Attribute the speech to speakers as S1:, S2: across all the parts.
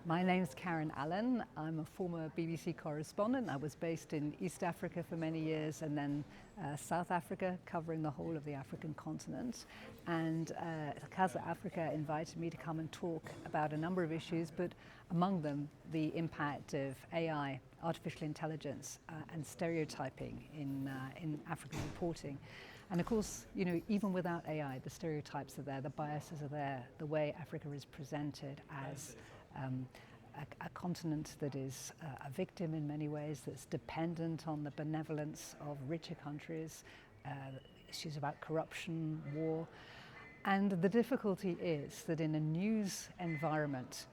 S1: My name's Karen Allen. I'm a former BBC correspondent. I was based in East Africa for many years and then South Africa, covering the whole of the African continent. And Casa Africa invited me to come and talk about a number of issues, but among them the impact of AI, artificial intelligence and stereotyping in African reporting. And of course, even without AI, the stereotypes are there, the biases are there, the way Africa is presented as a continent that is a victim in many ways, that's dependent on the benevolence of richer countries, issues about corruption, war. And the difficulty is that in a news environment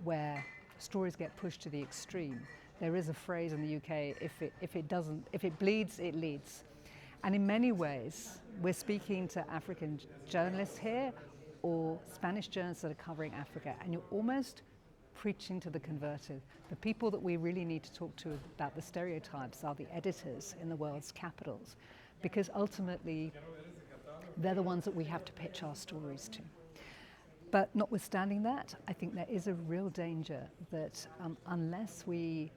S1: where stories get pushed to the extreme, there is a phrase in the UK, if it bleeds, it leads. And in many ways, we're speaking to African journalists here or Spanish journalists that are covering Africa, and you're almost preaching to the converted. The people that we really need to talk to about the stereotypes are the editors in the world's capitals, because ultimately they're the ones that we have to pitch our stories to. But notwithstanding that, I think there is a real danger that unless we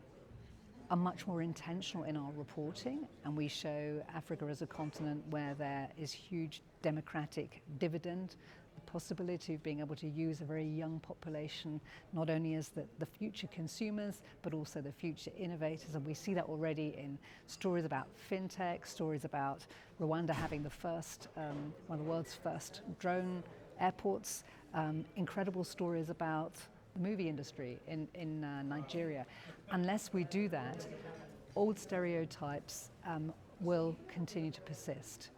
S1: are much more intentional in our reporting and we show Africa as a continent where there is huge democratic dividend, the possibility of being able to use a very young population not only as the future consumers but also the future innovators, and we see that already in stories about fintech, stories about Rwanda having the first, one of the world's first drone airports, incredible stories about the movie industry in Nigeria. Unless we do that, old stereotypes will continue to persist.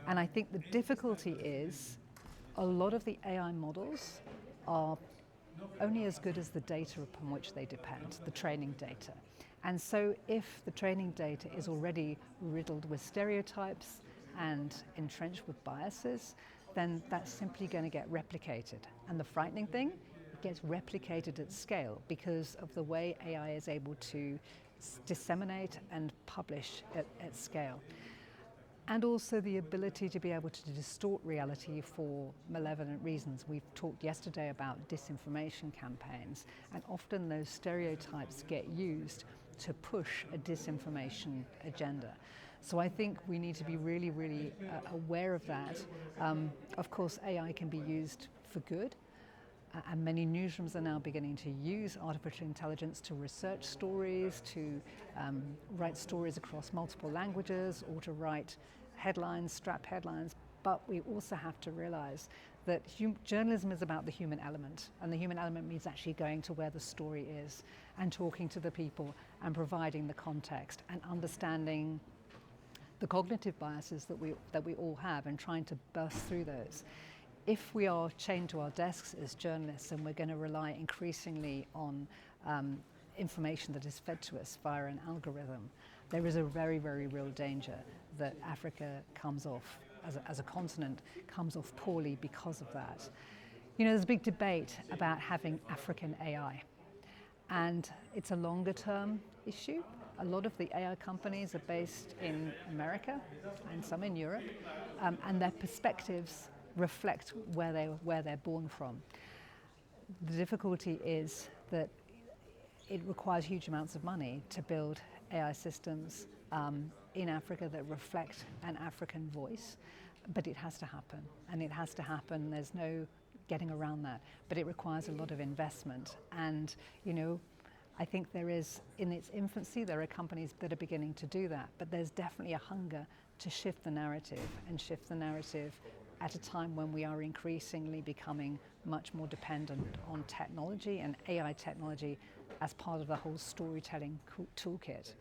S1: And I think the difficulty is a lot of the AI models are only as good as the data upon which they depend, the training data. And so if the training data is already riddled with stereotypes and entrenched with biases, then that's simply going to get replicated. And the frightening thing, it gets replicated at scale because of the way AI is able to disseminate and publish at scale. And also the ability to be able to distort reality for malevolent reasons. We've talked yesterday about disinformation campaigns, and often those stereotypes get used to push a disinformation agenda. So I think we need to be really, really aware of that. Of course, AI can be used for good. And many newsrooms are now beginning to use artificial intelligence to research stories, to write stories across multiple languages, or to write headlines, strap headlines. But we also have to realize that journalism is about the human element, and the human element means actually going to where the story is and talking to the people and providing the context and understanding the cognitive biases that we all have and trying to burst through those. If we are chained to our desks as journalists and we're going to rely increasingly on information that is fed to us via an algorithm, there is a very, very real danger that Africa comes off, as a continent, comes off poorly because of that. There's a big debate about having African AI, and it's a longer term issue. A lot of the AI companies are based in America and some in Europe, and their perspectives reflect where they're born from. The difficulty is that it requires huge amounts of money to build AI systems in Africa that reflect an African voice, but it has to happen, and it has to happen. There's no getting around that, but it requires a lot of investment. And I think there is, in its infancy, there are companies that are beginning to do that, but there's definitely a hunger to shift the narrative at a time when we are increasingly becoming much more dependent on technology and AI technology as part of the whole storytelling toolkit.